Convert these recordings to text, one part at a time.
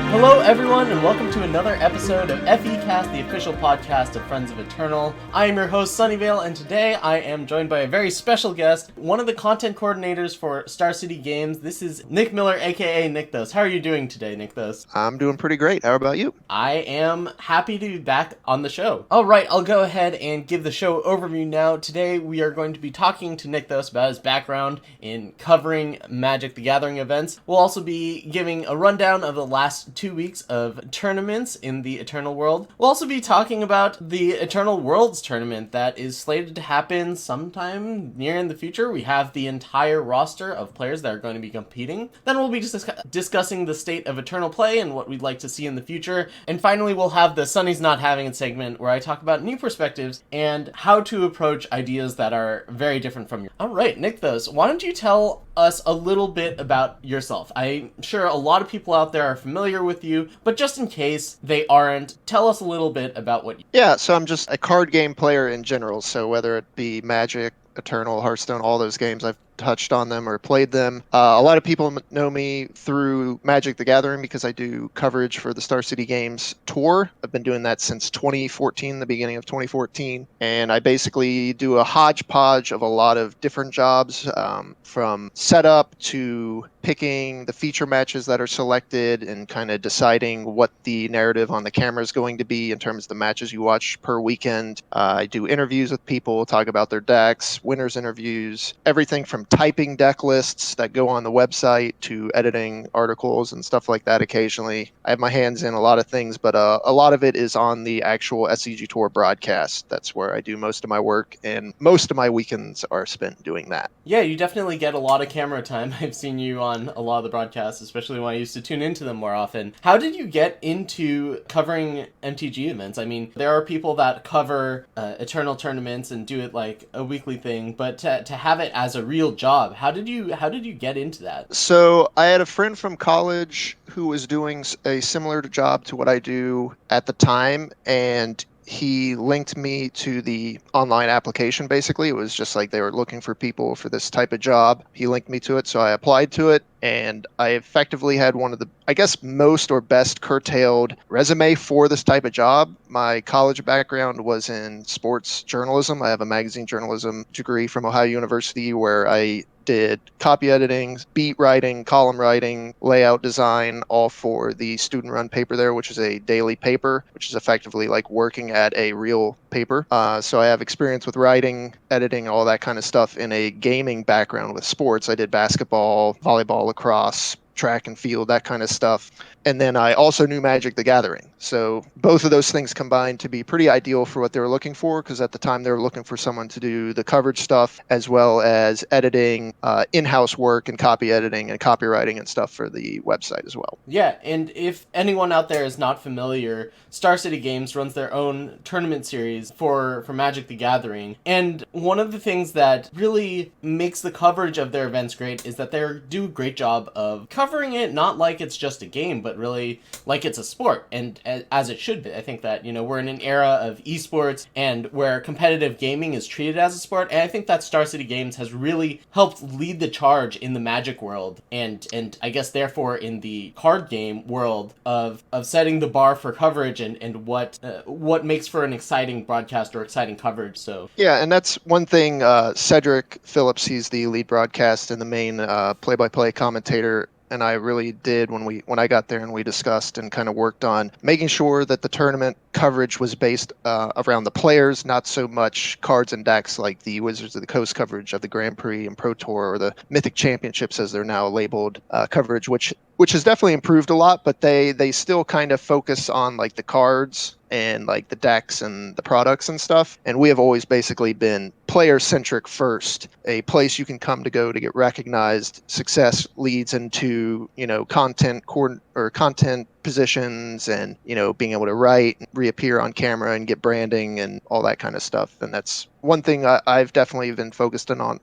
Hello everyone, and welcome to another episode of FECast, the official podcast of Friends of Eternal. I am your host, Sunyveil, and today I am joined by a very special guest, one of the content coordinators for Star City Games. This is Nick Miller, aka Nickthos. How are you doing today, Nickthos? I'm doing pretty great. How about you? I am happy to be back on the show. Alright, I'll go ahead and give the show overview now. Today we are going to be talking to Nickthos about his background in covering Magic the Gathering events. We'll also be giving a rundown of the last 2 weeks of tournaments in the Eternal World. We'll also be talking about the Eternal Worlds tournament that is slated to happen sometime near in the future. We have the entire roster of players that are going to be competing. Then we'll be discussing the state of Eternal play and what we'd like to see in the future. And finally, we'll have the Sunny's Not Having It segment where I talk about new perspectives and how to approach ideas that are very different from yours. Alright, Nickthos, why don't you tell us a little bit about yourself? I'm sure a lot of people out there are familiar with you, but just in case they aren't, tell us a little bit about what you... Yeah, so I'm just a card game player in general, so whether it be Magic, Eternal, Hearthstone, all those games, I've touched on them or played them. A lot of people know me through Magic the Gathering because I do coverage for the Star City Games tour. I've been doing that since 2014, the beginning of 2014, and I basically do a hodgepodge of a lot of different jobs, from setup to picking the feature matches that are selected and kind of deciding what the narrative on the camera is going to be in terms of the matches you watch per weekend. I do interviews with people, talk about their decks, winners interviews, everything from typing deck lists that go on the website to editing articles and stuff like that occasionally. I have my hands in a lot of things, but a lot of it is on the actual SCG Tour broadcast. That's where I do most of my work, and most of my weekends are spent doing that. Yeah, you definitely get a lot of camera time. I've seen you on a lot of the broadcasts, especially when I used to tune into them more often. How did you get into covering MTG events? I mean, there are people that cover Eternal tournaments and do it like a weekly thing, but to have it as a real job, how did you get into that? So I had a friend from college who was doing a similar job to what I do at the time, and he linked me to the online application. Basically, it was just like they were looking for people for this type of job. He linked me to it, so I applied to it, and I effectively had one of the, I guess, most or best curtailed resume for this type of job. My college background was in sports journalism. I have a magazine journalism degree from Ohio University where I did copy editing, beat writing, column writing, layout design, all for the student-run paper there, which is a daily paper, which is effectively like working at a real paper. So I have experience with writing, editing, all that kind of stuff in a gaming background with sports. I did basketball, volleyball, lacrosse, track and field, that kind of stuff. And then I also knew Magic the Gathering. So both of those things combined to be pretty ideal for what they were looking for, because at the time they were looking for someone to do the coverage stuff as well as editing, in-house work and copy editing and copywriting and stuff for the website as well. Yeah, and if anyone out there is not familiar, Star City Games runs their own tournament series for Magic the Gathering. And one of the things that really makes the coverage of their events great is that they do a great job of covering it not like it's just a game, but really like it's a sport, and as it should be. I think that, we're in an era of esports and where competitive gaming is treated as a sport, and I think that Star City Games has really helped lead the charge in the Magic world, and I guess therefore in the card game world of setting the bar for coverage and what makes for an exciting broadcast or exciting coverage. So yeah, and that's one thing. Cedric Phillips, he's the lead broadcast and the main play-by-play commentator, and I really did when I got there and we discussed and kind of worked on making sure that the tournament coverage was based around the players, not so much cards and decks like the Wizards of the Coast coverage of the Grand Prix and Pro Tour, or the Mythic Championships as they're now labeled, coverage, which has definitely improved a lot, but they still kind of focus on like the cards and like the decks and the products and stuff. And we have always basically been player centric first, a place you can come to go to get recognized. Success leads into, content positions and, being able to write, reappear on camera and get branding and all that kind of stuff. And that's one thing I've definitely been focused on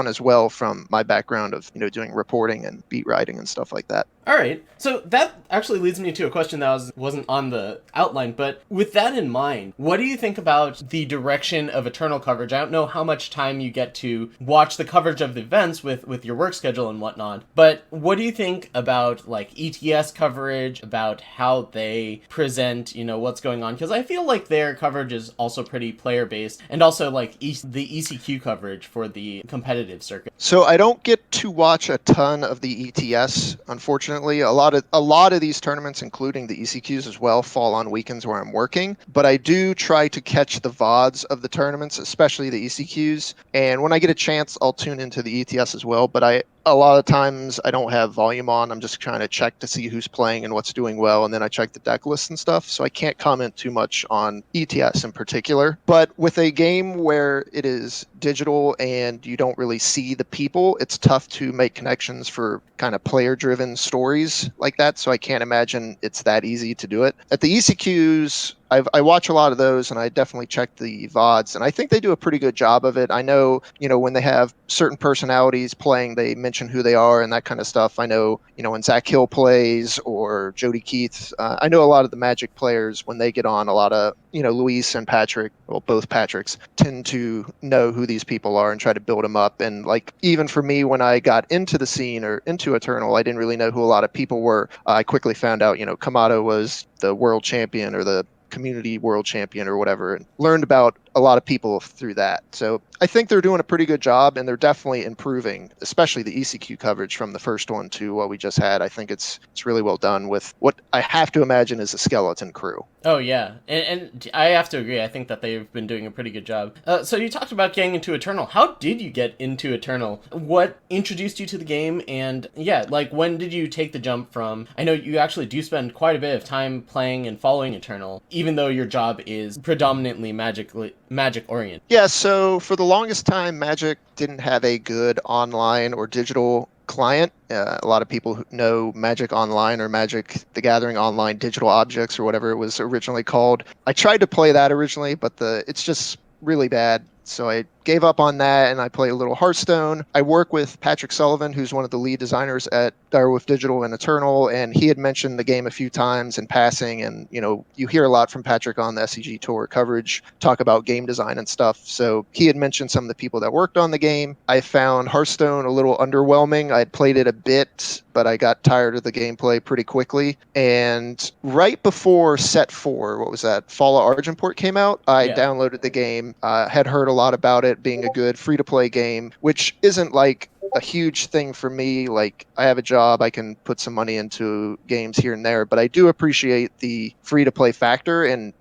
as well from my background of, doing reporting and beat writing and stuff like that. All right. So that actually leads me to a question that wasn't on the outline, but with that in mind, what do you think about the direction of Eternal coverage? I don't know how much time you get to watch the coverage of the events with your work schedule and whatnot, but what do you think about like ETS coverage, about how they present, what's going on, because I feel like their coverage is also pretty player based, and also like the ECQ coverage for the competitive circuit. So I don't get to watch a ton of the ETS, unfortunately. A lot of these tournaments, including the ECQs as well, fall on weekends where I'm working. But I do try to catch the VODs of the tournaments, especially the ECQs. And when I get a chance, I'll tune into the ETS as well. But a lot of times I don't have volume on. I'm just trying to check to see who's playing and what's doing well, and then I check the deck list and stuff. So I can't comment too much on ETS in particular. But with a game where it is digital and you don't really see the people, it's tough to make connections for kind of player-driven stories like that. So I can't imagine it's that easy to do it. At the ECQs, I watch a lot of those, and I definitely check the VODs, and I think they do a pretty good job of it. I know, when they have certain personalities playing, they mention who they are and that kind of stuff. I know, when Zach Hill plays or Jody Keith, I know a lot of the Magic players, when they get on, a lot of, Luis and Patrick, well, both Patricks, tend to know who these people are and try to build them up. And like, even for me, when I got into the scene or into Eternal, I didn't really know who a lot of people were. I quickly found out, Kamado was the world champion or the community world champion or whatever, and learned about a lot of people through that. So I think they're doing a pretty good job, and they're definitely improving, especially the ECQ coverage from the first one to what we just had. I think it's really well done with what I have to imagine is a skeleton crew. Oh, yeah. And I have to agree. I think that they've been doing a pretty good job. So you talked about getting into Eternal. How did you get into Eternal? What introduced you to the game? And yeah, like, when did you take the jump from... I know you actually do spend quite a bit of time playing and following Eternal, even though your job is predominantly Magic oriented. Yeah, so for the longest time, Magic didn't have a good online or digital client. A lot of people who know Magic Online or Magic the Gathering Online Digital Objects or whatever it was originally called. I tried to play that originally, but it's just really bad. So I gave up on that, and I play a little Hearthstone. I work with Patrick Sullivan, who's one of the lead designers at Direwolf Digital and Eternal, and he had mentioned the game a few times in passing. And, you hear a lot from Patrick on the SCG Tour coverage, talk about game design and stuff. So he had mentioned some of the people that worked on the game. I found Hearthstone a little underwhelming. I had played it a bit, but I got tired of the gameplay pretty quickly. And right before Set 4, what was that, Fall of Argenport came out, I downloaded the game, had heard a lot about it being a good free-to-play game, which isn't like a huge thing for me. Like, I have a job, I can put some money into games here and there, but I do appreciate the free-to-play factor, and,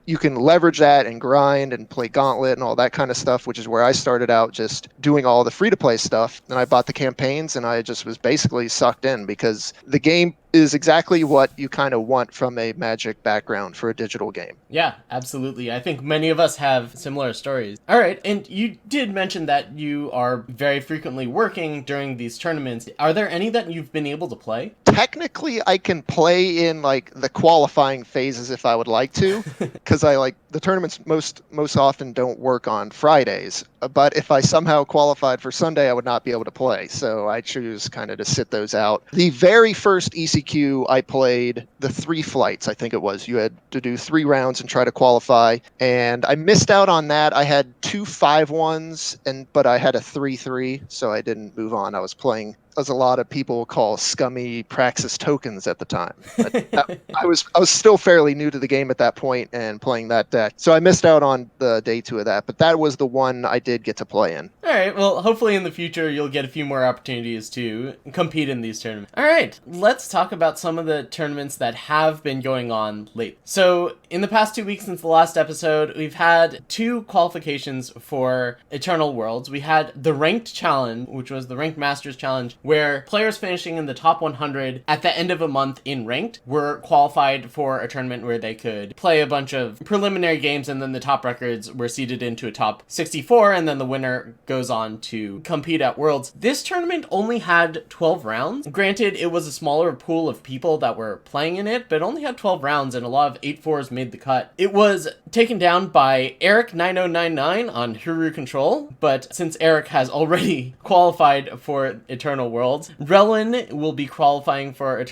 you can leverage that and grind and play Gauntlet and all that kind of stuff, which is where I started out, just doing all the free-to-play stuff. And I bought the campaigns, and I just was basically sucked in, because the game is exactly what you kind of want from a Magic background for a digital game. Yeah, absolutely. I think many of us have similar stories. All right, and you did mention that you are very frequently working during these tournaments. Are there any that you've been able to play? Technically, I can play in like the qualifying phases if I would like to, because the tournaments most often don't work on Fridays. But if I somehow qualified for Sunday, I would not be able to play. So I choose kind of to sit those out. The very first ECQ, I played the 3 flights, I think it was. You had to do 3 rounds and try to qualify. And I missed out on that. I had 2 5-1s, but I had a 3-3, so I didn't move on. I was playing, as a lot of people call, scummy Praxis tokens at the time. I was still fairly new to the game at that point and playing that deck. So I missed out on the day 2 of that, but that was the one I did get to play in. All right, well, hopefully in the future you'll get a few more opportunities to compete in these tournaments. All right, let's talk about some of the tournaments that have been going on lately. So in the past 2 weeks since the last episode, we've had 2 qualifications for Eternal Worlds. We had the Ranked Challenge, which was the Ranked Masters Challenge, where players finishing in the top 100 at the end of a month in Ranked were qualified for a tournament where they could play a bunch of preliminary games, and then the top records were seeded into a top 64, and then the winner goes on to compete at Worlds. This tournament only had 12 rounds. Granted, it was a smaller pool of people that were playing in it, but only had 12 rounds, and a lot of 8-4s made the cut. It was taken down by Eric9099 on Huru Control, but since Eric has already qualified for Eternal Worlds. Relin will be qualifying for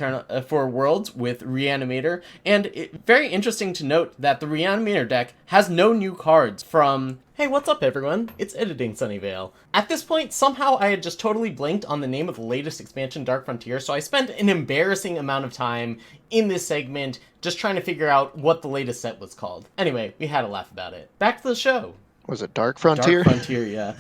Worlds with Reanimator, and very interesting to note that the Reanimator deck has no new cards from... Hey, what's up everyone? It's Editing Sunyveil. At this point, somehow I had just totally blanked on the name of the latest expansion, Dark Frontier, so I spent an embarrassing amount of time in this segment just trying to figure out what the latest set was called. Anyway, we had a laugh about it. Back to the show. Was it Dark Frontier? Dark Frontier, yeah.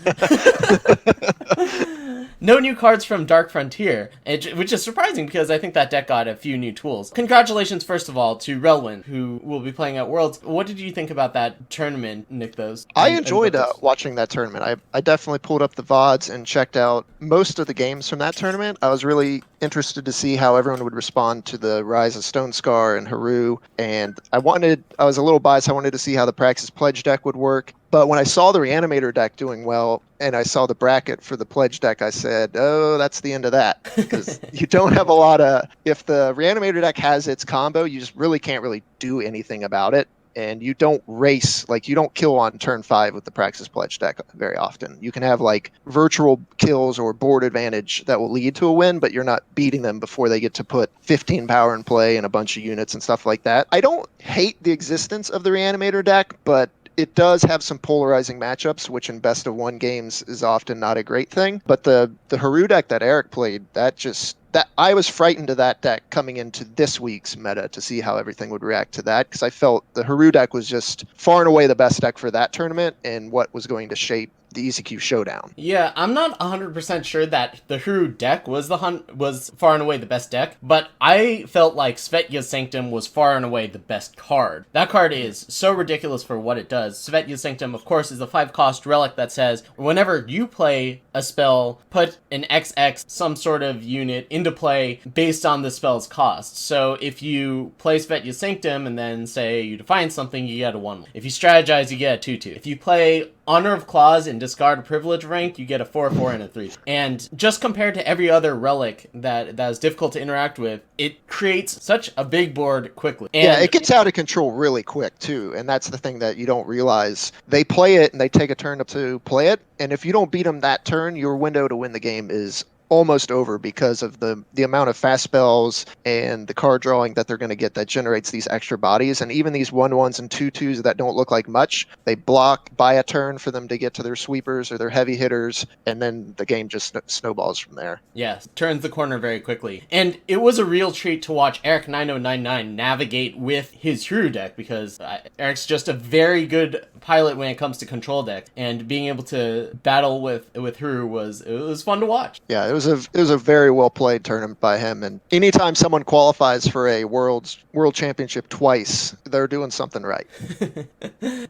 No new cards from Dark Frontier, which is surprising because I think that deck got a few new tools. Congratulations, first of all, to Relwyn, who will be playing at Worlds. What did you think about that tournament, Nickthos? I enjoyed watching that tournament. I definitely pulled up the VODs and checked out most of the games from that tournament. I was really interested to see how everyone would respond to the Rise of Stone Scar and Haru, and I was a little biased. I wanted to see how the Praxis Pledge deck would work. But when I saw the Reanimator deck doing well, and I saw the bracket for the Pledge deck, I said, oh, that's the end of that. Because you don't have a lot of... If the Reanimator deck has its combo, you just really can't really do anything about it. And you don't race, like you don't kill on turn 5 with the Praxis Pledge deck very often. You can have like virtual kills or board advantage that will lead to a win, but you're not beating them before they get to put 15 power in play and a bunch of units and stuff like that. I don't hate the existence of the Reanimator deck, but it does have some polarizing matchups, which in best of one games is often not a great thing. But the Haru deck that Eric played, that I was frightened of that deck coming into this week's meta to see how everything would react to that, because I felt the Haru deck was just far and away the best deck for that tournament and what was going to shape the ECQ showdown. Yeah, I'm not 100% sure that the Haru deck was far and away the best deck, but I felt like Svetya's Sanctum was far and away the best card. That card is so ridiculous for what it does. Svetya's Sanctum, of course, is a 5-cost relic that says whenever you play a spell, put an XX, some sort of unit, into play based on the spell's cost. So if you play Svetya's Sanctum and then say you define something, you get a 1. If you strategize, you get a 2/2. If you play Honor of Claws and discard a privilege rank, you get a 4/4 and a 3. And just compared to every other relic that is difficult to interact with, it creates such a big board quickly. And yeah, it gets out of control really quick too, and that's the thing that you don't realize. They play it and they take a turn up to play it, and if you don't beat them that turn, your window to win the game is almost over because of the amount of fast spells and the card drawing that they're going to get that generates these extra bodies. And even these 1/1s and 2/2s that don't look like much, they block by a turn for them to get to their sweepers or their heavy hitters, and then the game just snowballs from there. Yes, turns the corner very quickly. And it was a real treat to watch Eric 9099 navigate with his Hero deck, because Eric's just a very good pilot when it comes to control deck, and being able to battle with Hero was fun to watch. Yeah, it was a very well played tournament by him, and anytime someone qualifies for a world championship twice, they're doing something right.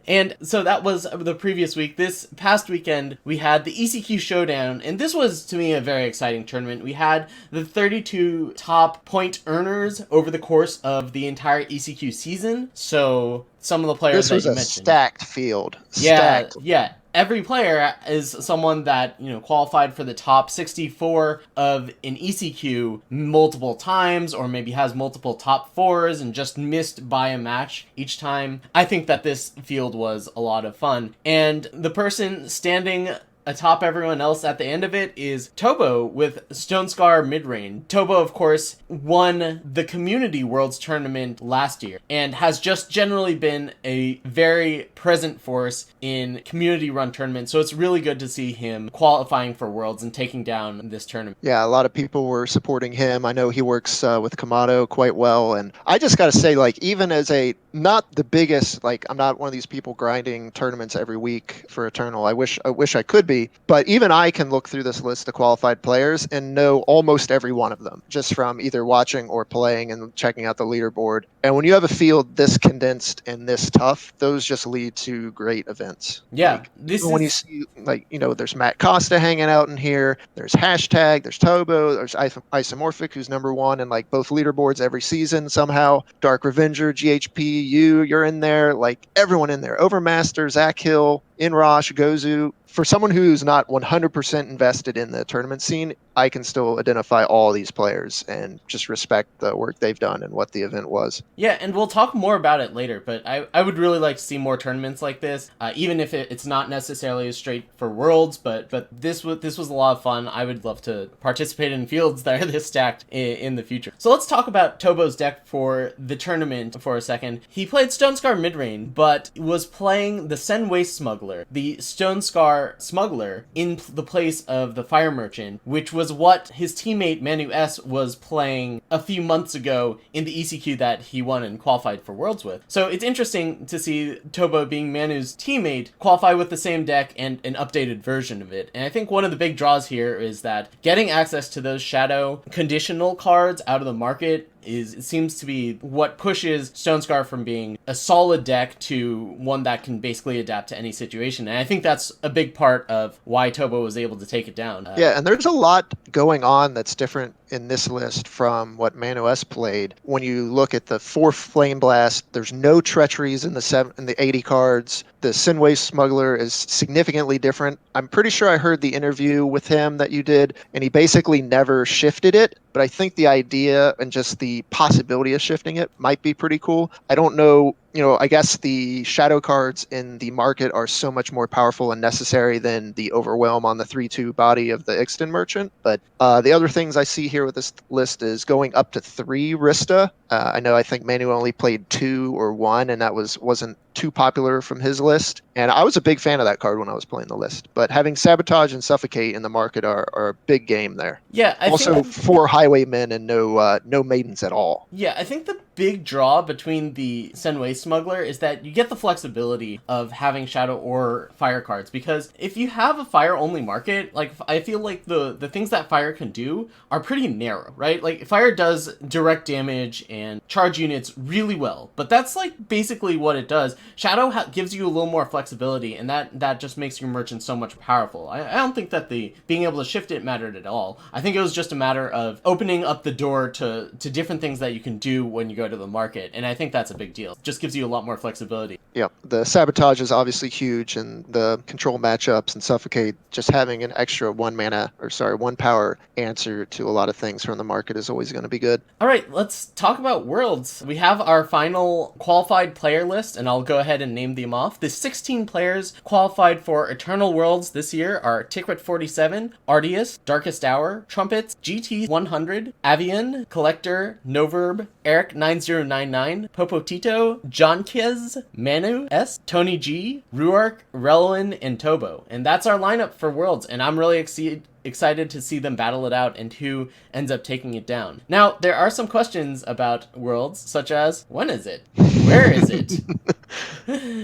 And so that was the previous week. This past weekend we had the ECQ Showdown, and this was to me a very exciting tournament. We had the 32 top point earners over the course of the entire ECQ season. So some of the players that you mentioned. This was a stacked field. Yeah. Every player is someone that, qualified for the top 64 of an ECQ multiple times, or maybe has multiple top 4s and just missed by a match each time. I think that this field was a lot of fun. And the person standing atop everyone else at the end of it is Tobo with Stone Scar Midrange. Tobo, of course, won the Community Worlds tournament last year and has just generally been a very present force in community-run tournaments, so it's really good to see him qualifying for Worlds and taking down this tournament. Yeah, a lot of people were supporting him. I know he works with Kamado quite well, and I just got to say, even as not the biggest, I'm not one of these people grinding tournaments every week for Eternal. I wish I could be. But even I can look through this list of qualified players and know almost every one of them, just from either watching or playing and checking out the leaderboard. And when you have a field this condensed and this tough, those just lead to great events. Yeah. When you see, there's Matt Costa hanging out in here, there's Hashtag, there's Tobo, there's Isomorphic, who's number 1 in both leaderboards every season somehow. Dark Revenger, GHP, you're in there, everyone in there. Overmaster, Zach Hill, Inrosh, Gozu. For someone who's not 100% invested in the tournament scene, I can still identify all these players and just respect the work they've done and what the event was. Yeah, and we'll talk more about it later, but I would really like to see more tournaments like this, even if it's not necessarily as straight for Worlds, but this was a lot of fun. I would love to participate in fields that are this stacked in the future. So let's talk about Tobo's deck for the tournament for a second. He played Stonescar Midrain, but was playing the Sen Waste Smuggler, the Stonescar Smuggler, in the place of the Fire Merchant, which was what his teammate Manu S was playing a few months ago in the ECQ that he won and qualified for Worlds with. So it's interesting to see Tobo, being Manu's teammate, qualify with the same deck and an updated version of it. And I think one of the big draws here is that getting access to those Shadow conditional cards out of the market it seems to be what pushes Stonescar from being a solid deck to one that can basically adapt to any situation. And I think that's a big part of why Tobo was able to take it down. Yeah, and there's a lot going on that's different in this list from what Manu S played. When you look at the 4 Flame Blast, there's no treacheries in the 80 cards. The Sinway Smuggler is significantly different. I'm pretty sure I heard the interview with him that you did, and he basically never shifted it. But I think the idea and just the possibility of shifting it might be pretty cool. I don't know. I guess the shadow cards in the market are so much more powerful and necessary than the overwhelm on the 3/2 body of the Ixton Merchant. But the other things I see here with this list is going up to 3 Rista. I think Manu only played 2 or 1, and that wasn't too popular from his list. And I was a big fan of that card when I was playing the list. But having Sabotage and Suffocate in the market are a big game there. Yeah, I also think 4 Highwaymen and no Maidens at all. Yeah, I think the big draw between the Senway Smuggler is that you get the flexibility of having Shadow or Fire cards, because if you have a Fire only market, like, I feel like the things that Fire can do are pretty narrow, right? Like, Fire does direct damage and charge units really well, but that's like basically what it does. Shadow gives you a little more flexibility, and that just makes your merchant so much powerful. I don't think that the being able to shift it mattered at all. I think it was just a matter of opening up the door to different things that you can do when you go to the market, and I think that's a big deal. It just gives you a lot more flexibility. Yeah, the Sabotage is obviously huge, and the control matchups and Suffocate, just having an extra 1 power answer to a lot of things from the market is always going to be good. All right, let's talk about Worlds. We have our final qualified player list, and I'll go ahead and name them off. The 16 players qualified for Eternal Worlds this year are Tickwit47, Ardius, Darkest Hour, Trumpets, GT100, Avian, Collector, Noverb, Eric9099, Popotito, Jonkez, Manu S, Tony G, Ruark, Relwin, and Tobo. And that's our lineup for Worlds, and I'm really excited to see them battle it out and who ends up taking it down. Now, there are some questions about Worlds, such as, when is it? Where is it?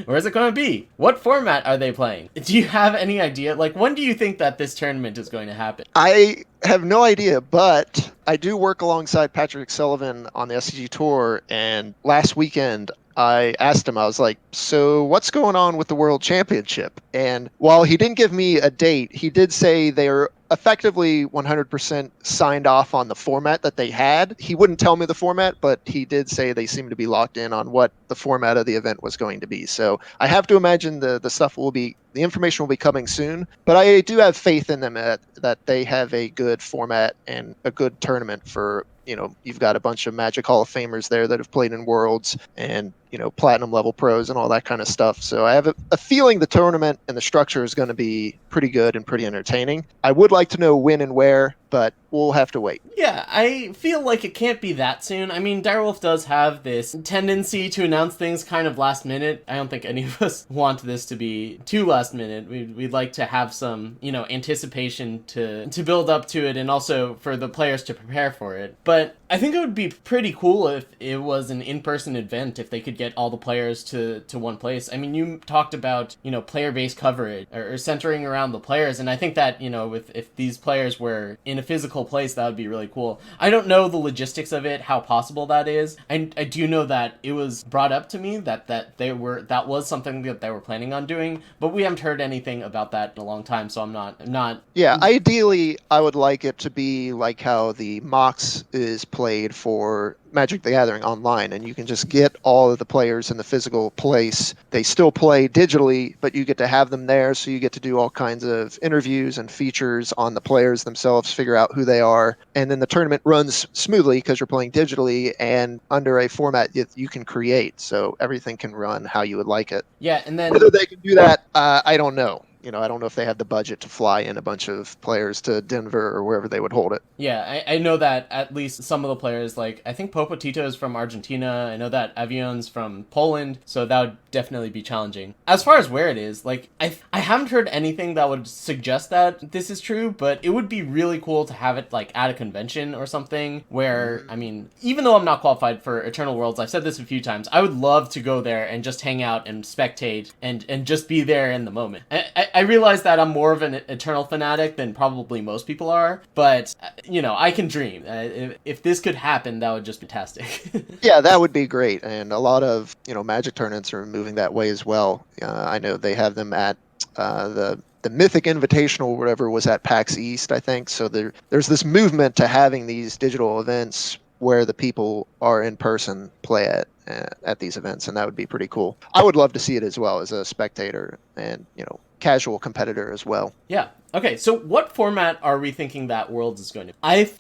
Where's it going to be? What format are they playing? Do you have any idea? Like, when do you think that this tournament is going to happen? I have no idea, but I do work alongside Patrick Sullivan on the SCG Tour, and last weekend I asked him, I was like, so what's going on with the World Championship? And while he didn't give me a date, he did say they are effectively 100% signed off on the format that they had. He wouldn't tell me the format, but he did say they seem to be locked in on what the format of the event was going to be. So I have to imagine the information will be coming soon, but I do have faith in them that they have a good format and a good tournament for, you've got a bunch of Magic Hall of Famers there that have played in Worlds and, platinum level pros and all that kind of stuff. So I have a feeling the tournament and the structure is going to be pretty good and pretty entertaining. I would like to know when and where, but we'll have to wait. Yeah, I feel like it can't be that soon. I mean, Direwolf does have this tendency to announce things kind of last minute. I don't think any of us want this to be too last minute. We'd like to have some, anticipation to build up to it, and also for the players to prepare for it. But I think it would be pretty cool if it was an in-person event, if they could get all the players to one place. I mean, you talked about, player-based coverage or centering around the players, and I think that, if these players were in a physical place, that would be really cool. I don't know the logistics of it, how possible that is. I do know that it was brought up to me that was something that they were planning on doing, but we haven't heard anything about that in a long time, so I'm not. Yeah, ideally, I would like it to be like how the Mox is played for Magic the Gathering online, and you can just get all of the players in the physical place. They still play digitally, but you get to have them there, so you get to do all kinds of interviews and features on the players themselves, figure out who they are, and then the tournament runs smoothly because you're playing digitally and under a format you can create, so everything can run how you would like it. Yeah, and then Whether they can do that, I don't know. I don't know if they have the budget to fly in a bunch of players to Denver or wherever they would hold it. yeah, I know that at least some of the players, like I think Popotito is from Argentina. I know that Avion's from Poland, so that would definitely be challenging. As far as where it is, like I haven't heard anything that would suggest that this is true, but it would be really cool to have it like at a convention or something where, I mean, even though I'm not qualified for Eternal Worlds, I've said this a few times, I would love to go there and just hang out and spectate and just be there in the moment. I realize that I'm more of an Eternal fanatic than probably most people are, but I can dream. If this could happen, that would just be fantastic. Yeah, that would be great. And a lot of, Magic tournaments are moving that way as well. I know they have them at the Mythic Invitational, whatever, was at PAX East, I think. So there's this movement to having these digital events where the people are in person play at these events, and that would be pretty cool. I would love to see it as well as a spectator and, casual competitor as well. Yeah. Okay, so what format are we thinking that Worlds is going to be?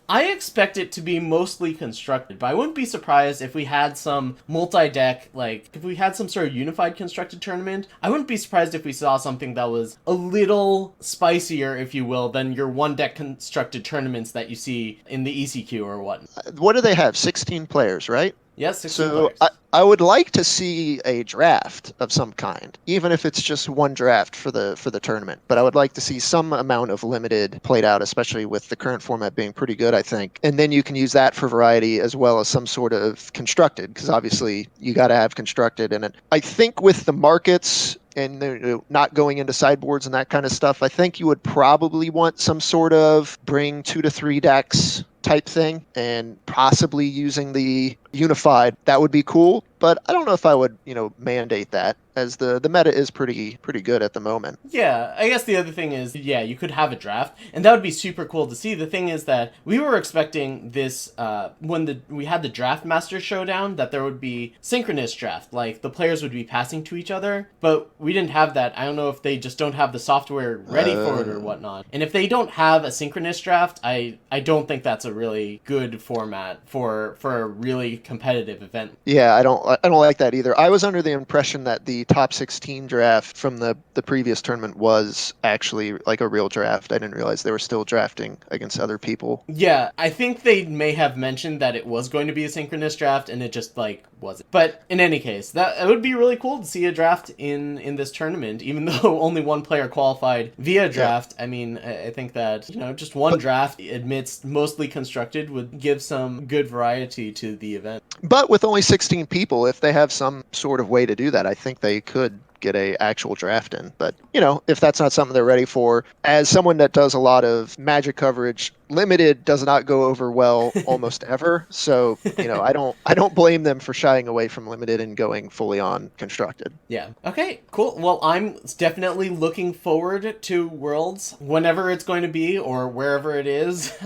I expect it to be mostly constructed, but I wouldn't be surprised if we had some multi-deck, like, if we had some sort of unified constructed tournament. I wouldn't be surprised if we saw something that was a little spicier, if you will, than your one-deck constructed tournaments that you see in the ECQ or what. What do they have? 16 players, right? Yes, 16 So players. I would like to see a draft of some kind, even if it's just one draft for the tournament. But I would like to see some amount of limited played out, especially with the current format being pretty good, I think. And then you can use that for variety as well as some sort of constructed, because obviously you got to have constructed in it. I think with the markets and not going into sideboards and that kind of stuff, I think you would probably want some sort of bring 2 to 3 decks type thing, and possibly using the unified. That would be cool, but I don't know if I would, mandate that, as the meta is pretty good at the moment. Yeah, I guess the other thing is, yeah, you could have a draft, and that would be super cool to see. The thing is that we were expecting this, when we had the Draft Master Showdown, that there would be synchronous draft, like the players would be passing to each other, but we didn't have that. I don't know if they just don't have the software ready for it or whatnot. And if they don't have a synchronous draft, I don't think that's a really good format for a really competitive event. Yeah, I don't like that either. I was under the impression that the top 16 draft from the previous tournament was actually like a real draft. I didn't realize they were still drafting against other people. Yeah, I think they may have mentioned that it was going to be a synchronous draft, and it just wasn't. But in any case, it would be really cool to see a draft in this tournament, even though only one player qualified via draft. Yeah. I mean, I think that just one draft amidst mostly constructed would give some good variety to the event. But with only 16 people, if they have some sort of way to do that, I think they could get a actual draft in. But if that's not something they're ready for, as someone that does a lot of Magic coverage, limited does not go over well almost ever. So I don't blame them for shying away from limited and going fully on constructed. Yeah. Okay, cool. Well, I'm definitely looking forward to Worlds whenever it's going to be or wherever it is.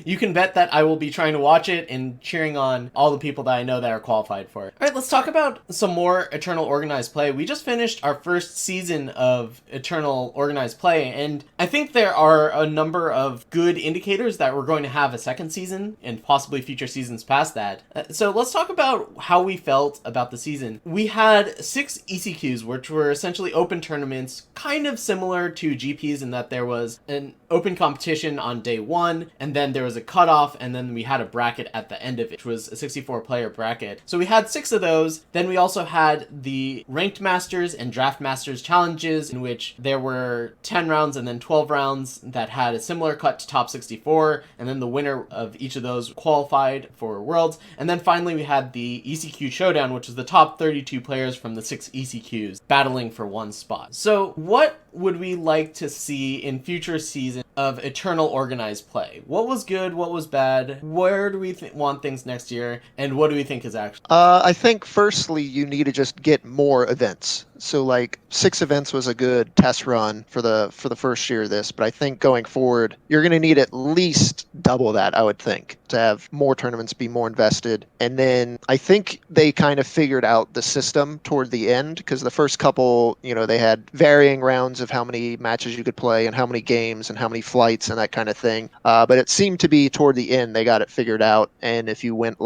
You can bet that I will be trying to watch it and cheering on all the people that I know that are qualified for it. All right, let's talk about some more Eternal Organized Play. We just finished our first season of Eternal Organized Play, and I think there are a number of good indicators that we're going to have a second season and possibly future seasons past that. So let's talk about how we felt about the season. We had 6 ECQs, which were essentially open tournaments, kind of similar to GPs in that there was an open competition on day 1, and then there was a cutoff, and then we had a bracket at the end of it, which was a 64-player bracket. So we had 6 of those. Then we also had the Ranked Masters and Draft Masters challenges, in which there were 10 rounds and then 12 rounds that had a similar cut to top 64, and then the winner of each of those qualified for Worlds. And then finally we had the ECQ Showdown, which was the top 32 players from the 6 ECQs battling for one spot. So what would we like to see in future seasons of Eternal Organized Play? What was good? What was bad? Where do we want things next year? And what do we think is actually? I think firstly you need to just get more events. So like 6 events was a good test run for the first year of this, but I think going forward you're going to need at least double that, I would think, to have more tournaments, be more invested. And then I think they kind of figured out the system toward the end, because the first couple, they had varying rounds of how many matches you could play and how many games and how many flights and that kind of thing. But it seemed to be toward the end they got it figured out. And if you went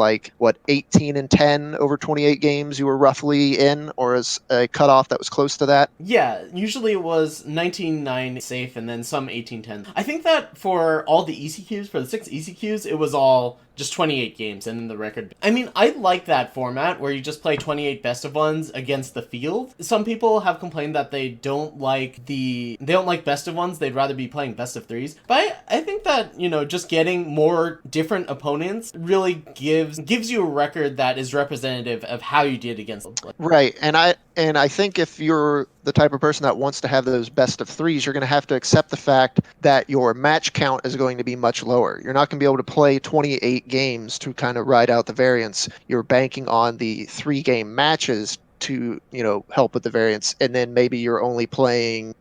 18 and 10 over 28 games, you were roughly in, or as a cutoff that was close to that. Yeah, usually it was 19-9 safe and then some 18-10. I think that for all the ECQs, for the 6 ECQs, it was all just 28 games and then the record. I mean, I like that format where you just play 28 best of ones against the field. Some people have complained that they don't like best of ones, they'd rather be playing best of threes. But I think that, just getting more different opponents really gives you a record that is representative of how you did against them. Right. And I think if you're the type of person that wants to have those best of threes, you're going to have to accept the fact that your match count is going to be much lower. You're not going to be able to play 28 games to kind of ride out the variance. You're banking on the 3-game matches to, help with the variance. And then maybe you're only playing,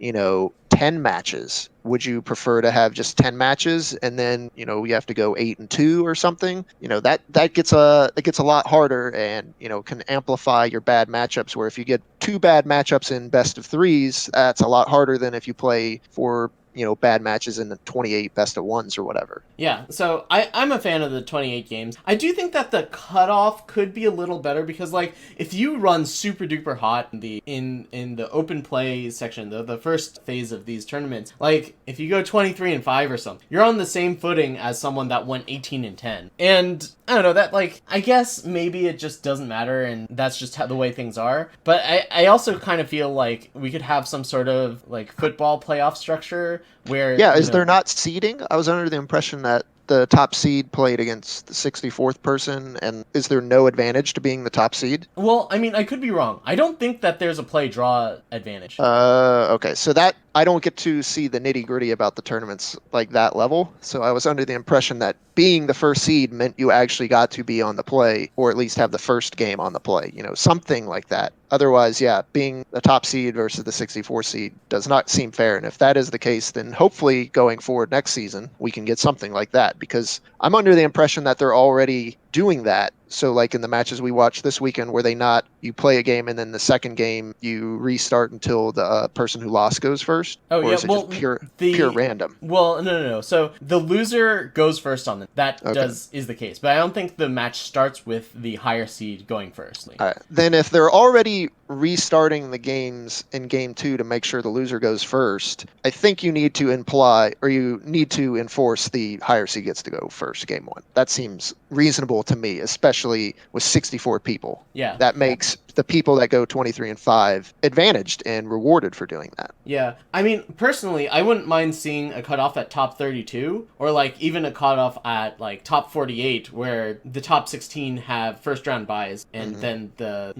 10 matches. Would you prefer to have just 10 matches and then, you have to go 8-2 or something? That gets a lot harder and, can amplify your bad matchups, where if you get 2 bad matchups in best of threes, that's a lot harder than if you play for bad matches in the 28 best of ones or whatever. Yeah, so I'm a fan of the 28 games. I do think that the cutoff could be a little better because, if you run super duper hot in the open play section, the first phase of these tournaments, if you go 23-5 or something, you're on the same footing as someone that went 18-10. And I don't know, that, I guess maybe it just doesn't matter and that's just the way things are. But I also kind of feel like we could have some sort of, football playoff structure where... Yeah, is there not seeding? I was under the impression that the top seed played against the 64th person, and is there no advantage to being the top seed? Well, I mean, I could be wrong. I don't think that there's a play-draw advantage. Okay, so that... I don't get to see the nitty-gritty about the tournaments like that level, so I was under the impression that being the first seed meant you actually got to be on the play, or at least have the first game on the play, something like that. Otherwise, yeah, being the top seed versus the 64 seed does not seem fair, and if that is the case, then hopefully going forward next season, we can get something like that, because I'm under the impression that they're already doing that. So in the matches we watched this weekend, were they not, you play a game and then the second game you restart until the person who lost goes first? Oh, or yeah, is it just pure random? Well, no. So the loser goes first on them. That is the case. But I don't think the match starts with the higher seed going first. All right. Then if they're already restarting the games in game 2 to make sure the loser goes first, I think you need to enforce the higher seed gets to go first game 1. That seems reasonable to me, especially with 64 people. Yeah. That makes the people that go 23-5 advantaged and rewarded for doing that. Yeah. I mean, personally, I wouldn't mind seeing a cutoff at top 32, or even a cutoff at top 48, where the top 16 have first round buys, and then the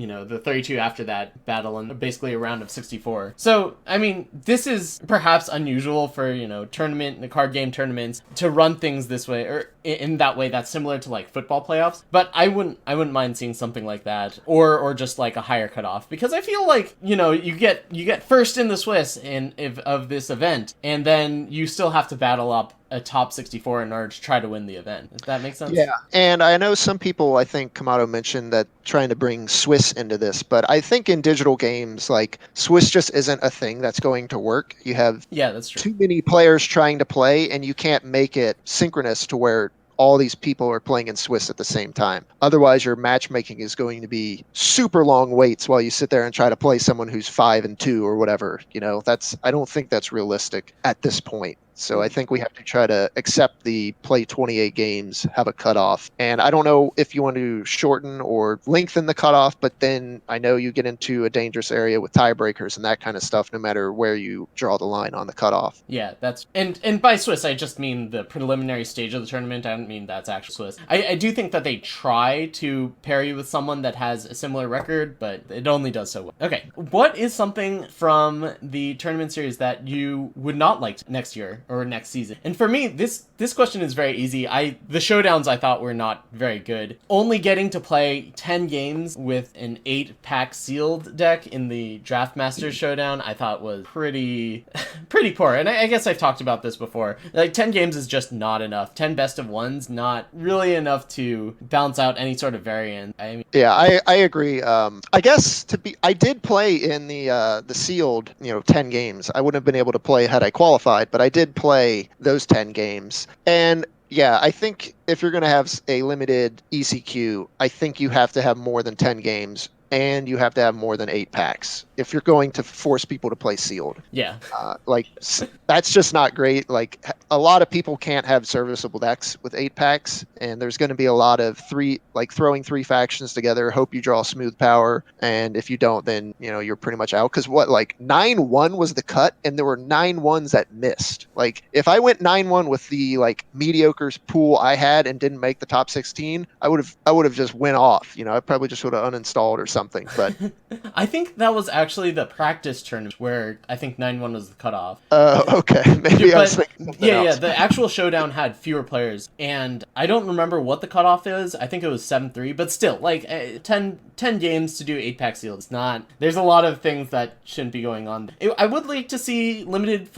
32 after that battle in basically a round of 64. So, I mean, this is perhaps unusual for, card game tournaments to run things this way, or in that way that's similar to football playoffs. But I wouldn't mind seeing something like that, or just a higher cutoff, because I feel you get first in the Swiss of this event, and then you still have to battle up a top 64 in order to try to win the event. Does that make sense? Yeah, and I know some people, I think Kamado mentioned that trying to bring Swiss into this, but I think in digital games, Swiss just isn't a thing that's going to work. You have that's true. Too many players trying to play, and you can't make it synchronous to where all these people are playing in Swiss at the same time. Otherwise, your matchmaking is going to be super long waits while you sit there and try to play someone who's 5-2 or whatever. I don't think that's realistic at this point. So I think we have to try to accept the play 28 games, have a cutoff. And I don't know if you want to shorten or lengthen the cutoff, but then I know you get into a dangerous area with tiebreakers and that kind of stuff, no matter where you draw the line on the cutoff. Yeah, that's... And by Swiss, I just mean the preliminary stage of the tournament. I don't mean that's actually Swiss. I do think that they try to pair you with someone that has a similar record, but it only does so well. Okay, what is something from the tournament series that you would not like next year? or next season? And for me, this question is very easy. The showdowns I thought were not very good. Only getting to play 10 games with an 8-pack sealed deck in the Draft Masters showdown I thought was pretty poor. And I guess I've talked about this before. Like 10 games is just not enough. 10 best of ones, not really enough to balance out any sort of variance. I mean, yeah, I agree. I guess I did play in the sealed, 10 games. I wouldn't have been able to play had I qualified, but I did play those 10 games. And yeah, I think if you're going to have a limited ECQ, I think you have to have more than 10 games and you have to have more than 8 packs if you're going to force people to play sealed. Yeah. That's just not great. Like, a lot of people can't have serviceable decks with 8 packs, and there's going to be a lot of throwing 3 factions together, hope you draw smooth power, and if you don't, then, you're pretty much out. Because 9-1 was the cut, and there were 9-1s that missed. Like, if I went 9-1 with the, mediocre pool I had and didn't make the top 16, I would have just went off. I probably just would have uninstalled or something. But I think that was actually the practice tournament where I think 9-1 was the cutoff. Okay. Maybe I was thinking something else. Yeah, the actual showdown had fewer players, and I don't remember what the cutoff is. I think it was 7-3, but still, 10 games to do 8-pack sealed. It's not... There's a lot of things that shouldn't be going on. I would like to see limited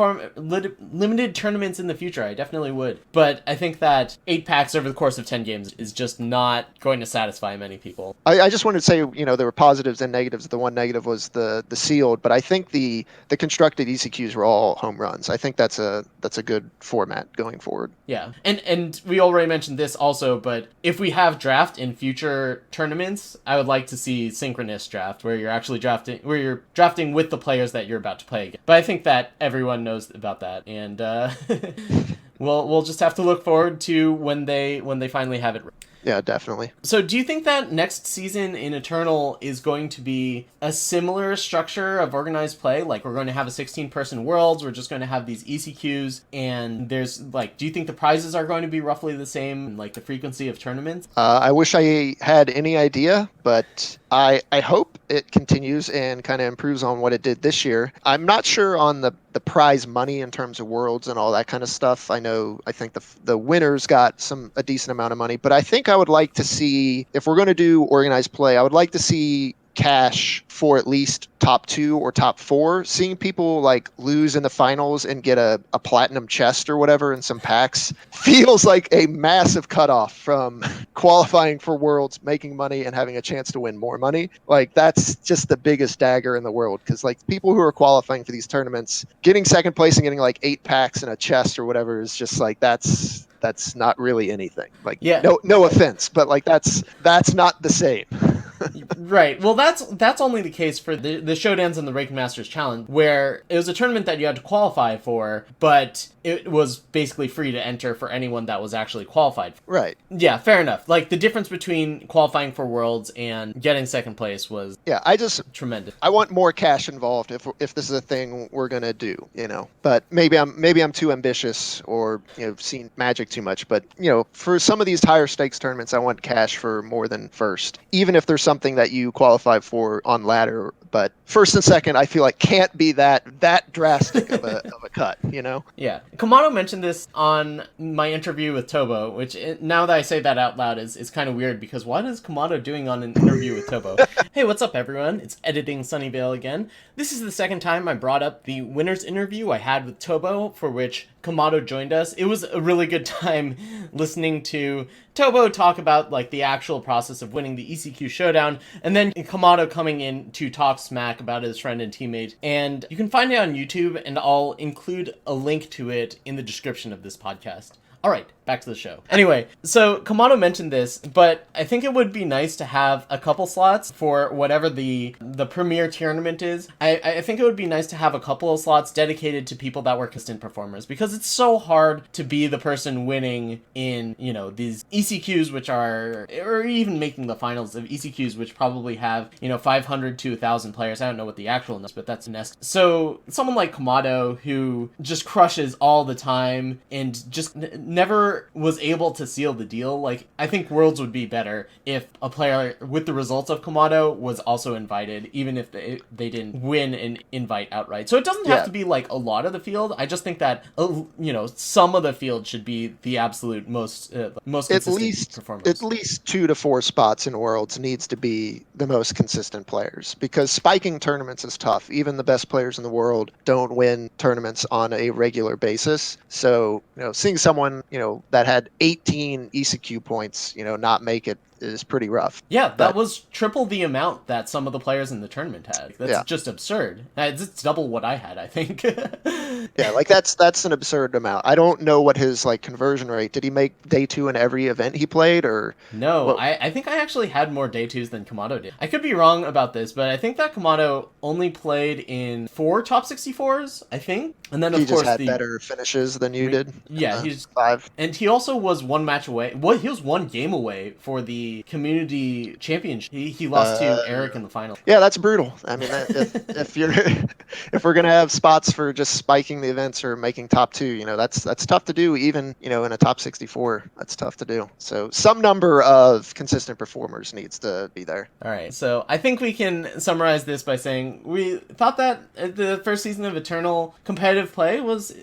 tournaments in the future. I definitely would. But I think that 8 packs over the course of 10 games is just not going to satisfy many people. I just wanted to say, there were positives and negatives. The one negative was the sealed, but I think the constructed ECQs were all home runs. I think that's a good format going forward. Yeah, and we already mentioned this also, but if we have draft in future tournaments, I would like to see synchronous draft where you're actually drafting with the players that you're about to play against. But I think that everyone knows about that, and we'll just have to look forward to when they finally have it. Yeah, definitely. So do you think that next season in Eternal is going to be a similar structure of organized play? Like, we're going to have a 16-person Worlds, we're just going to have these ECQs, and there's, do you think the prizes are going to be roughly the same, the frequency of tournaments? I wish I had any idea, but I hope it continues and kind of improves on what it did this year. I'm not sure on the prize money in terms of Worlds and all that kind of stuff. I think the winners got a decent amount of money, but I think I would like to see, if we're going to do organized play, I would like to see cash for at least top 2 or top 4. Seeing people lose in the finals and get a platinum chest or whatever in some packs feels like a massive cutoff from qualifying for Worlds, making money, and having a chance to win more money. That's just the biggest dagger in the world, because people who are qualifying for these tournaments, getting second place and getting 8 packs and a chest or whatever is just that's not really anything. Yeah. No offense, but that's not the same. Right. Well, that's only the case for the Showdowns and the Rake Masters Challenge, where it was a tournament that you had to qualify for, but it was basically free to enter for anyone that was actually qualified. Right. Yeah, fair enough. The difference between qualifying for Worlds and getting second place was tremendous. I want more cash involved if this is a thing we're gonna do, But maybe I'm too ambitious or seen Magic too much. But for some of these higher stakes tournaments, I want cash for more than first, even if there's something that you qualify for on ladder. But first and second, I feel like can't be that drastic of a cut, Yeah. Kamado mentioned this on my interview with Tobo, which now that I say that out loud is kind of weird, because what is Kamado doing on an interview with Tobo? Hey, what's up, everyone? It's editing Sunyveil again. This is the second time I brought up the winner's interview I had with Tobo, for which Kamado joined us. It was a really good time listening to Tobo talk about the actual process of winning the ECQ showdown, and then Kamado coming in to talk smack about his friend and teammate. And you can find it on YouTube, and I'll include a link to it in the description of this podcast. All right, back to the show. Anyway, so Kamado mentioned this, but I think it would be nice to have a couple slots for whatever the premier tournament is. I think it would be nice to have a couple of slots dedicated to people that were consistent performers, because it's so hard to be the person winning in, these ECQs, which are, or even making the finals of ECQs, which probably have, 500 to 1,000 players. I don't know what the actual is, but that's an estimate. So someone like Kamado, who just crushes all the time and just never whoever was able to seal the deal, like, I think Worlds would be better if a player with the results of Kamado was also invited, even if they didn't win an invite outright. So it doesn't have to be like a lot of the field. I just think that, some of the field should be the absolute most consistent performers. At least 2 to 4 spots in Worlds needs to be the most consistent players, because spiking tournaments is tough. Even the best players in the world don't win tournaments on a regular basis. So, seeing someone, that had 18 ECQ points, not make it is pretty rough. Yeah, that was triple the amount that some of the players in the tournament had. That's just absurd. It's double what I had, I think. Yeah, like that's an absurd amount. I don't know what his conversion rate. Did he make day 2 in every event he played, or no? I think I actually had more day 2s than Kamado did. I could be wrong about this, but I think that Kamado only played in 4 top 64s, I think. And then, of course, he just had better finishes than you did. Yeah, he's 5. And he also was 1 match away. Well, he was 1 game away for the community championship. He lost to Eric in the final. Yeah, that's brutal. I mean, if we're gonna have spots for just spiking the events or making top 2, that's tough to do. Even in a top 64, that's tough to do. So some number of consistent performers needs to be there. All right, so I think we can summarize this by saying we thought that the first season of Eternal competitive play was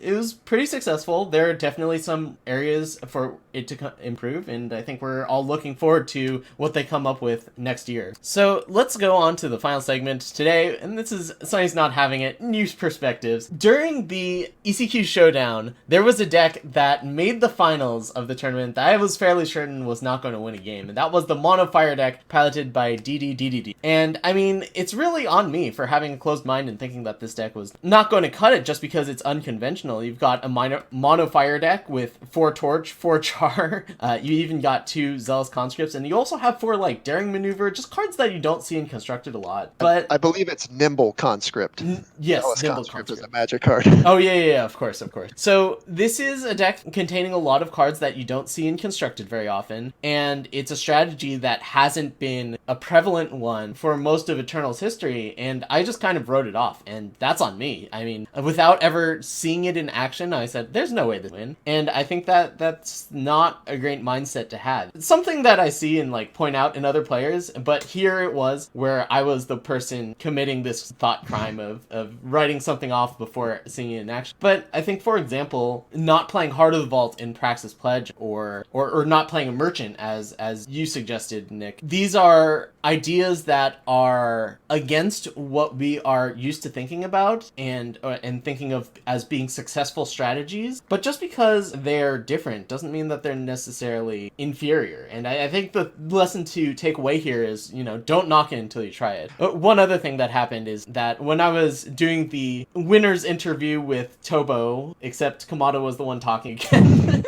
pretty successful. There are definitely some areas for it to improve, and I think we're all looking forward to what they come up with next year. So let's go on to the final segment today, and this is Sunny's Not Having It, news perspectives. During the ECQ showdown, there was a deck that made the finals of the tournament that I was fairly certain was not going to win a game, and that was the Mono Fire deck piloted by DDDDD. And I mean, it's really on me for having a closed mind and thinking that this deck was not going to cut it just because it's unconventional. You've got a Mono Fire deck with 4 Torch, 4 Char, you even got 2 Zealous Conscripts, and you also have 4 Daring Maneuver, just cards that you don't see in Constructed a lot. But I believe it's Nimble Conscript. Yes, Zealous Nimble Conscript Conscript is a magic card. Oh yeah, of course. So this is a deck containing a lot of cards that you don't see in Constructed very often, and it's a strategy that hasn't been a prevalent one for most of Eternal's history, and I just kind of wrote it off, and that's on me. I mean, without ever seeing it in action, I said, there's no way to win, and I think that that's not a great mindset to have. It's something that I see and point out in other players, but here it was where I was the person committing this thought crime of writing something off before seeing it in action. But I think, for example, not playing Heart of the Vault in Praxis Pledge or not playing a Merchant as you suggested, Nick, these are ideas that are against what we are used to thinking about and thinking of as being successful strategies. But just because they're different doesn't mean that they're necessarily inferior. And I think the lesson to take away here is, don't knock it until you try it. One other thing that happened is that when I was doing the winner's interview with Tobo, except Kamado was the one talking again,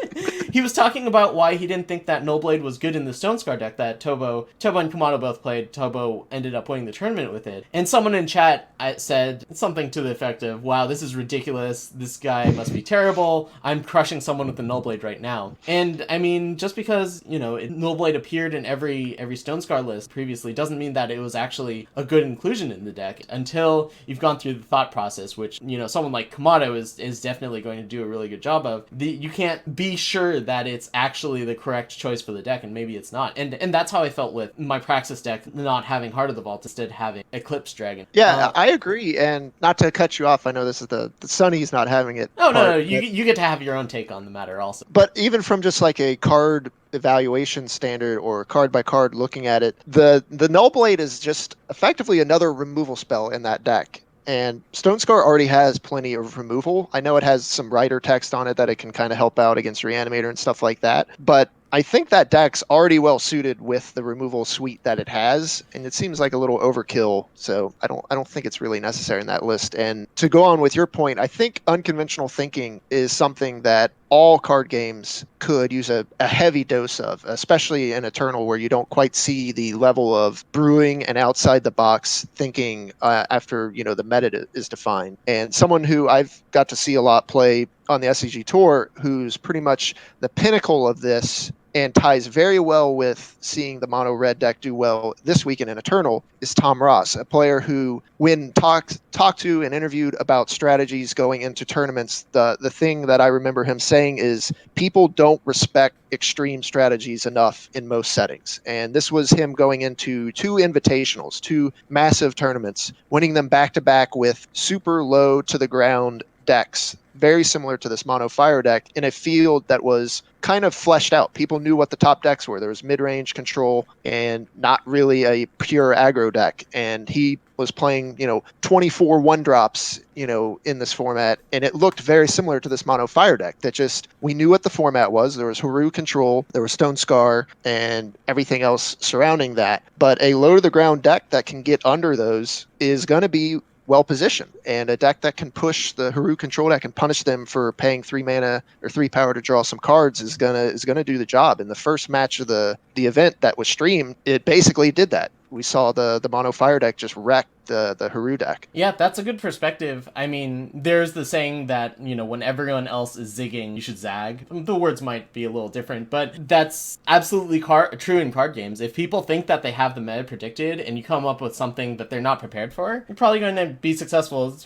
he was talking about why he didn't think that Nullblade was good in the Stone Scar deck that Tobo and Kamado both played. Tobo ended up winning the tournament with it. And someone in chat said something to the effect of, wow, this is ridiculous. This guy must be terrible. I'm crushing someone with the Nullblade right now. And I mean, just because, Nullblade appeared in every Stone Scar list previously doesn't mean that it was actually a good inclusion in the deck until you've gone through the thought process, which, someone like Kamado is definitely going to do a really good job of. You can't be sure that it's actually the correct choice for the deck, and maybe it's not. And that's how I felt with my Praxis deck not having Heart of the Vault, instead having Eclipse Dragon. Yeah, I agree. And not to cut you off, I know this is the Sunny's not having it. Oh, no, you get to have your own take on the matter also. But even from just a card evaluation standard or card by card looking at it, the Nullblade is just effectively another removal spell in that deck. And Stone Scar already has plenty of removal. I know it has some writer text on it that it can kind of help out against Reanimator and stuff like that. But I think that deck's already well suited with the removal suite that it has, and it seems like a little overkill. So I don't think it's really necessary in that list. And to go on with your point, I think unconventional thinking is something that all card games could use a heavy dose of, especially in Eternal, where you don't quite see the level of brewing and outside the box thinking after the meta is defined. And someone who I've got to see a lot play on the SCG Tour, who's pretty much the pinnacle of this and ties very well with seeing the mono red deck do well this weekend in Eternal, is Tom Ross, a player who, when talked to and interviewed about strategies going into tournaments, the thing that I remember him saying is people don't respect extreme strategies enough in most settings. And this was him going into 2 invitationals, 2 massive tournaments, winning them back to back with super low to the ground decks, very similar to this mono fire deck, in a field that was kind of fleshed out. People knew what the top decks were. There was mid-range control and not really a pure aggro deck. And he was playing, 24 1-drops, in this format. And it looked very similar to this mono fire deck that just, we knew what the format was. There was Haru control, there was Stone Scar, and everything else surrounding that. But a low to the ground deck that can get under those is going to be well positioned, and a deck that can push the Haru control deck and punish them for paying 3 mana or 3 power to draw some cards is gonna do the job. In the first match of the event that was streamed, it basically did that. We saw the mono fire deck just wreck the Haru deck. Yeah, that's a good perspective. I mean, there's the saying that, when everyone else is zigging, you should zag. The words might be a little different, but that's absolutely true in card games. If people think that they have the meta predicted and you come up with something that they're not prepared for, you're probably going to be successful,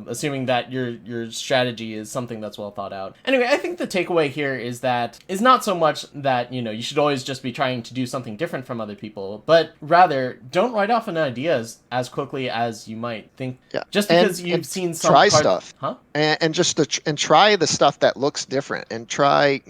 assuming that your strategy is something that's well thought out. Anyway, I think the takeaway here is not so much that, you should always just be trying to do something different from other people, but rather don't write off an idea as quickly as you might think. Yeah. Just because you've seen some try stuff, huh? And try the stuff that looks different, and try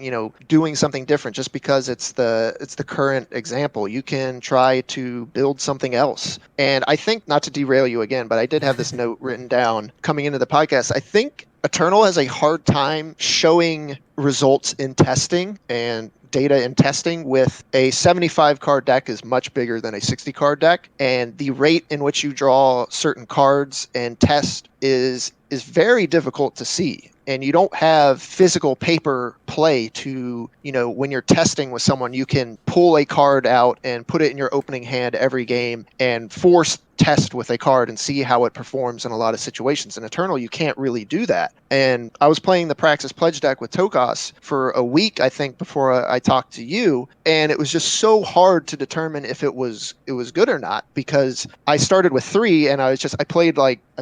doing something different. Just because it's the current example, you can try to build something else. And I think, not to derail you again, but I did have this note written down coming into the podcast. I think Eternal has a hard time showing results in testing and data in testing with a 75 card deck is much bigger than a 60 card deck, and the rate in which you draw certain cards and test is very difficult to see. And you don't have physical paper play to, when you're testing with someone, you can pull a card out and put it in your opening hand every game and force test with a card and see how it performs in a lot of situations. In Eternal, you can't really do that. And I was playing the Praxis Pledge deck with Tokos for a week, I think, before I talked to you, and it was just so hard to determine if it was good or not, because I started with 3 and I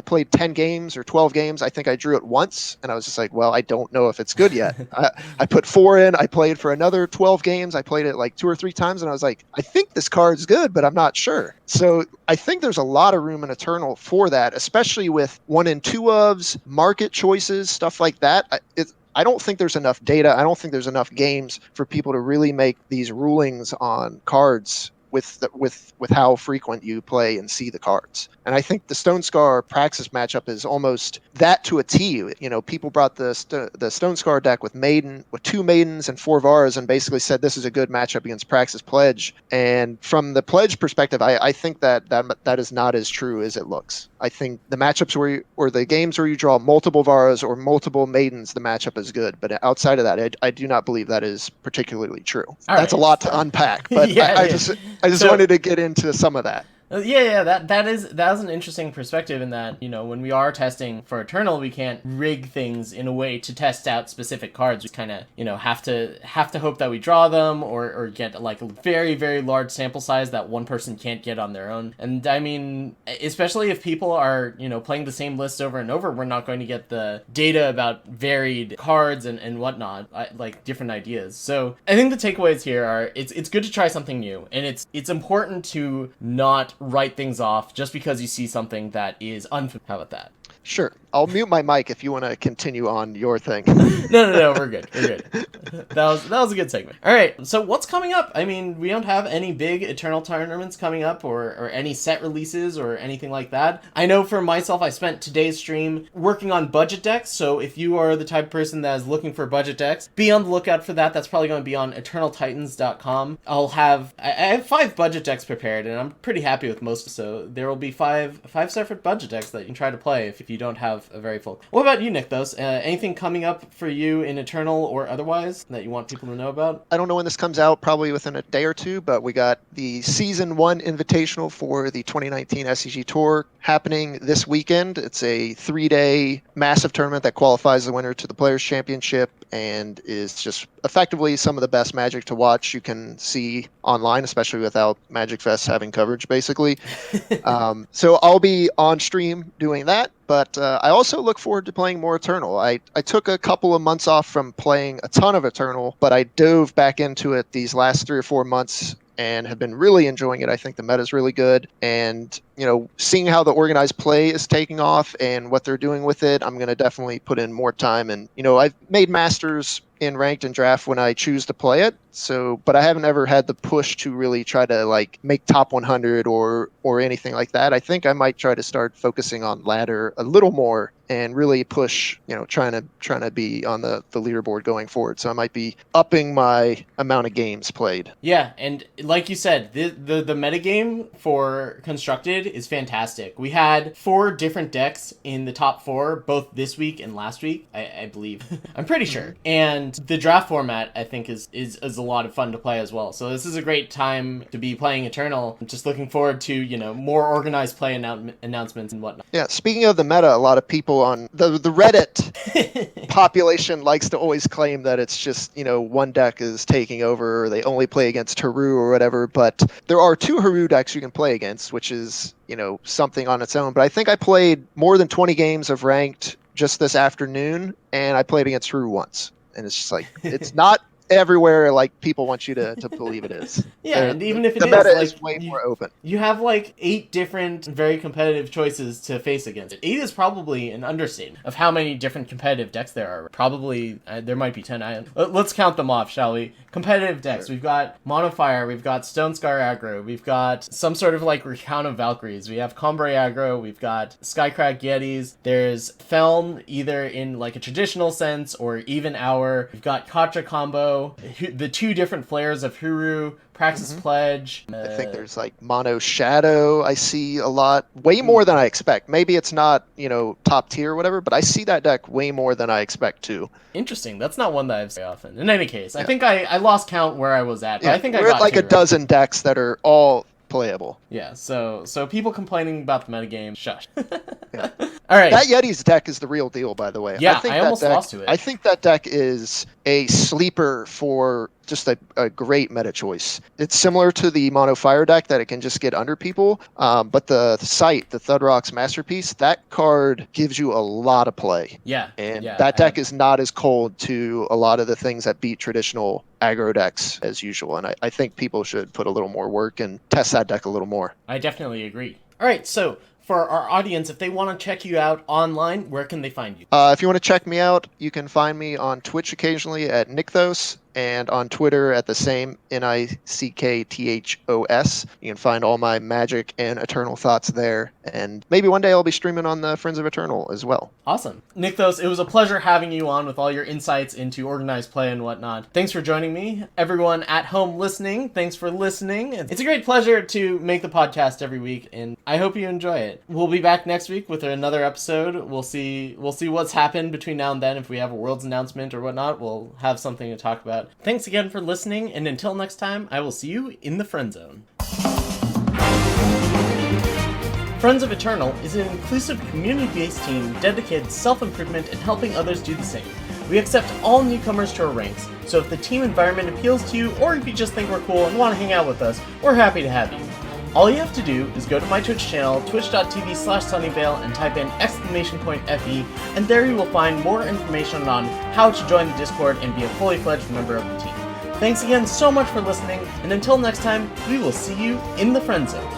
played 10 games or 12 games. I think I drew it once, and I was just like, well, I don't know if it's good yet. I put 4 in, I played for another 12 games. I played it like 2 or 3 times, and I was like, I think this card's good, but I'm not sure. So I think there's a lot of room in Eternal for that, especially with 1 and 2 ofs, market choices, stuff like that. I don't think there's enough data. I don't think there's enough games for people to really make these rulings on cards with how frequent you play and see the cards. And I think the Stone Scar Praxis matchup is almost that to a T. People brought the Stone Scar deck with 2 Maidens and 4 Varas and basically said this is a good matchup against Praxis Pledge. And from the Pledge perspective, I think that is not as true as it looks. I think the matchups or the games where you draw multiple Varas or multiple Maidens, the matchup is good. But outside of that, I do not believe that is particularly true. That's a lot to unpack, but I just wanted to get into some of that. Yeah, that is an interesting perspective in that, when we are testing for Eternal, we can't rig things in a way to test out specific cards. We kind of, have to hope that we draw them or get like a very, very large sample size that one person can't get on their own. And I mean, especially if people are, playing the same list over and over, we're not going to get the data about varied cards and whatnot, like different ideas. So I think the takeaways here are it's good to try something new, and it's important to not write things off just because you see something that is unfamiliar. How about that? Sure. I'll mute my mic if you want to continue on your thing. No, we're good. That was a good segment. All right, so what's coming up? I mean, we don't have any big Eternal tournaments coming up or any set releases or anything like that. I know for myself, I spent today's stream working on budget decks, so if you are the type of person that is looking for budget decks, be on the lookout for that. That's probably going to be on eternaltitans.com. I have 5 budget decks prepared, and I'm pretty happy happy with most. So there will be five separate budget decks that you can try to play if you don't have a very full. What about you, Nickthos? Anything coming up for you in Eternal or otherwise that you want people to know about? I don't know when this comes out, probably within a day or two, but we got the Season 1 Invitational for the 2019 SCG Tour happening this weekend. It's a 3-day massive tournament that qualifies the winner to the Players' Championship and is just effectively some of the best Magic to watch you can see online, especially without Magic Fest having coverage, basically. So I'll be on stream doing that, but I also look forward to playing more Eternal. I took a couple of months off from playing a ton of Eternal, but I dove back into it these last 3 or 4 months and have been really enjoying it. I think the meta is really good, and seeing how the organized play is taking off and what they're doing with it, I'm going to definitely put in more time. And I've made masters in ranked and draft when I choose to play it. So, but I haven't ever had the push to really try to make top 100 or anything like that. I think I might try to start focusing on ladder a little more and really push, trying to be on the leaderboard going forward. So I might be upping my amount of games played. Yeah, and like you said, the metagame for Constructed is fantastic. We had 4 different decks in the top 4, both this week and last week, I believe. I'm pretty sure. And the draft format, I think, is a lot of fun to play as well. So this is a great time to be playing Eternal. I'm just looking forward to, more organized play announcements and whatnot. Yeah, speaking of the meta, a lot of people on the Reddit population likes to always claim that it's just, one deck is taking over, or they only play against Haru or whatever, but there are 2 Haru decks you can play against, which is, something on its own. But I think I played more than 20 games of ranked just this afternoon, and I played against Haru once. And it's just it's not everywhere like people want you to believe it is. Yeah, and even if the meta is way more open. You have 8 different very competitive choices to face against it. 8 is probably an understatement of how many different competitive decks there are. Probably there might be 10. Let's count them off, shall we? Competitive decks. Sure. We've got Mono Fire, we've got Stone Scar aggro, we've got some sort of Recount of Valkyries, we have Combray aggro, we've got Skycrack Yetis, there's Feln either in a traditional sense or even hour, we've got Katra combo, the 2 different flares of Huru, Praxis Pledge. I think there's Mono Shadow. I see a lot, way more than I expect. Maybe it's not, top tier or whatever, but I see that deck way more than I expect to. Interesting. That's not one that I've seen often. In any case, I think I lost count where I was at. But I think we're I got at a dozen decks that are all playable. Yeah, so people complaining about the metagame, shush. Yeah. All right. That Yeti's deck is the real deal, by the way. Yeah, I almost lost to it. I think that deck is a sleeper for just a great meta choice. It's similar to the Mono Fire deck that it can just get under people, but the Sight, the Thudrock's Masterpiece, that card gives you a lot of play. Yeah. And that deck is not as cold to a lot of the things that beat traditional aggro decks as usual. And I think people should put a little more work and test that deck a little more. I definitely agree. All right, so for our audience, if they want to check you out online, where can they find you? If you want to check me out, you can find me on Twitch occasionally at Nickthos, and on Twitter at the same Nickthos. You can find all my Magic and Eternal thoughts there, and maybe one day I'll be streaming on the Friends of Eternal as well. Awesome. Nickthos, it was a pleasure having you on with all your insights into organized play and whatnot. Thanks for joining me. Everyone at home listening, thanks for listening. It's a great pleasure to make the podcast every week, and I hope you enjoy it. We'll be back next week with another episode. We'll see what's happened between now and then. If we have a Worlds announcement or whatnot, we'll have something to talk about. Thanks again for listening, and until next time, I will see you in the Friend Zone. Friends of Eternal is an inclusive, community-based team dedicated to self-improvement and helping others do the same. We accept all newcomers to our ranks, so if the team environment appeals to you, or if you just think we're cool and want to hang out with us, we're happy to have you. All you have to do is go to my Twitch channel, twitch.tv/Sunyveil, and type in !FE, and there you will find more information on how to join the Discord and be a fully fledged member of the team. Thanks again so much for listening, and until next time, we will see you in the Friend Zone.